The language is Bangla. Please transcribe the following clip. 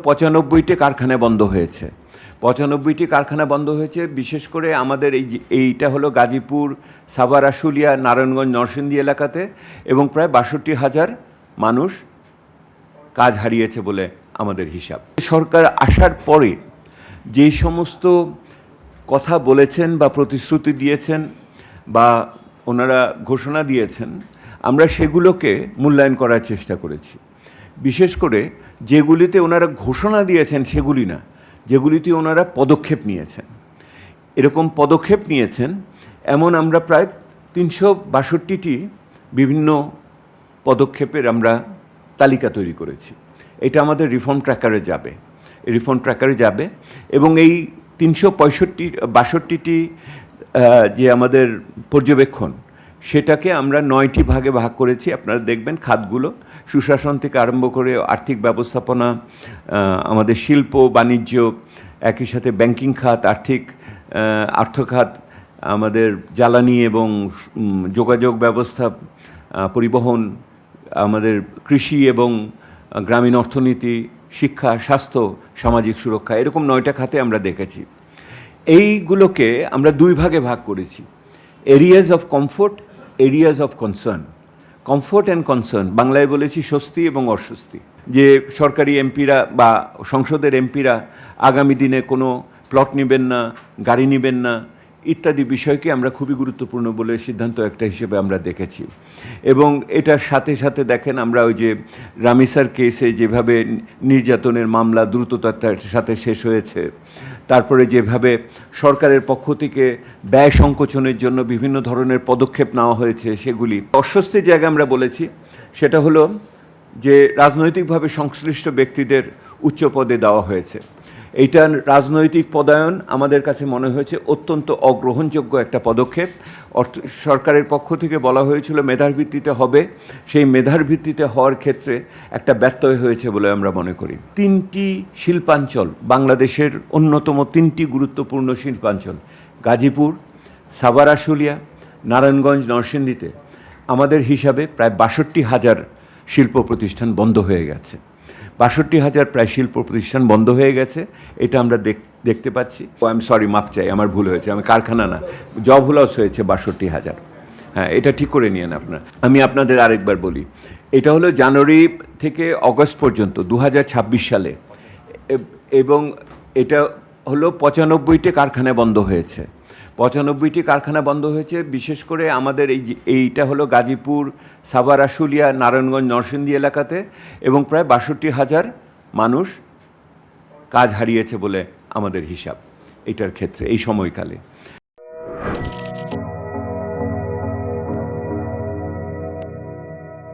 95টি কারখানা বন্ধ হয়েছে। 95টি কারখানা বন্ধ হয়েছে, বিশেষ করে আমাদের এইটা হলো গাজীপুর, সাভার, আশুলিয়া, নারায়ণগঞ্জ, নরসিংদী এলাকাতে, এবং প্রায় 62,000 মানুষ কাজ হারিয়েছে বলে আমাদের হিসাব। সরকার আসার পরে যেই সমস্ত কথা বলেছেন বা প্রতিশ্রুতি দিয়েছেন বা ওনারা ঘোষণা দিয়েছেন, আমরা সেগুলোকে মূল্যায়ন করার চেষ্টা করেছি। বিশেষ করে যেগুলিতে ওনারা ঘোষণা দিয়েছেন সেগুলি না, যেগুলিতে ওনারা পদক্ষেপ নিয়েছেন। এরকম পদক্ষেপ নিয়েছেন এমন আমরা প্রায় 362টি বিভিন্ন পদক্ষেপের আমরা তালিকা তৈরি করেছি। এটা আমাদের রিফর্ম ট্র্যাকারে যাবে, এবং এই 362টি যে আমাদের পর্যবেক্ষণ, সেটাকে আমরা 9টি ভাগে ভাগ করেছি। আপনারা দেখবেন খাতগুলো সুশাসন থেকে আরম্ভ করে আর্থিক ব্যবস্থাপনা, আমাদের শিল্প বাণিজ্য, একই সাথে ব্যাংকিং খাত, অর্থ খাত, আমাদের জ্বালানি এবং যোগাযোগ ব্যবস্থা, পরিবহন, আমাদের কৃষি এবং গ্রামীণ অর্থনীতি, শিক্ষা, স্বাস্থ্য, সামাজিক সুরক্ষা, এরকম 9টা খাতে আমরা দেখেছি। এইগুলোকে আমরা 2 ভাগে ভাগ করেছি: areas of comfort, areas of concern. Comfort and concern বাংলায় বলেছি স্বস্তি এবং অস্বস্তি। যে সরকারি এমপিরা বা সংসদের এমপিরা আগামী দিনে কোনো প্লট নেবেন না, গাড়ি নেবেন না, ইত্যাদি বিষয়কে আমরা খুবই গুরুত্বপূর্ণ বলে সিদ্ধান্ত একটা হিসেবে আমরা দেখেছি। এবং এটার সাথে সাথে দেখেন, আমরা ওই যে রামিসার কেসে যেভাবে নির্যাতনের মামলা দ্রুততার সাথে শেষ হয়েছে, তারপরে যেভাবে সরকারের পক্ষ থেকে ব্যয় সংকোচনের জন্য বিভিন্ন ধরনের পদক্ষেপ নেওয়া হয়েছে, সেগুলি অস্বস্তির জায়গা আমরা বলেছি। সেটা হলো যে রাজনৈতিকভাবে সংশ্লিষ্ট ব্যক্তিদের উচ্চ পদে দেওয়া হয়েছে। এইটা রাজনৈতিক পদায়ন আমাদের কাছে মনে হয়েছে অত্যন্ত অগ্রহণযোগ্য একটা পদক্ষেপ। সরকারের পক্ষ থেকে বলা হয়েছিল মেধার ভিত্তিতে হবে, সেই মেধার ভিত্তিতে হওয়ার ক্ষেত্রে একটা ব্যত্যয় হয়েছে বলে আমরা মনে করি। 3টি শিল্পাঞ্চল, বাংলাদেশের অন্যতম 3টি গুরুত্বপূর্ণ শিল্পাঞ্চল, গাজীপুর, সাভার, আশুলিয়া, নারায়ণগঞ্জ, নরসিংদীতে আমাদের হিসাবে প্রায় 62,000 শিল্প প্রতিষ্ঠান বন্ধ হয়ে গেছে। 62,000 প্রায় শিল্প প্রতিষ্ঠান বন্ধ হয়ে গেছে, এটা আমরা দেখতে পাচ্ছি। মাফ চাই, আমার ভুল হয়েছে, আমি কারখানা না, জব লস হয়েছে 62,000। হ্যাঁ, এটা ঠিক করে নিয়েন আপনার। আমি আপনাদের আরেকবার বলি, এটা হলো জানুয়ারি থেকে অগস্ট পর্যন্ত 2026 সালে, এবং এটা হলো 95টি কারখানা বন্ধ হয়েছে। 95টি কারখানা বন্ধ হয়েছে, বিশেষ করে আমাদের এইটা হলো গাজীপুর, সাভার, আশুলিয়া, নারায়ণগঞ্জ, নরসিংদী এলাকাতে, এবং প্রায় 62,000 মানুষ কাজ হারিয়েছে বলে আমাদের হিসাব এটার ক্ষেত্রে এই সময়কালে।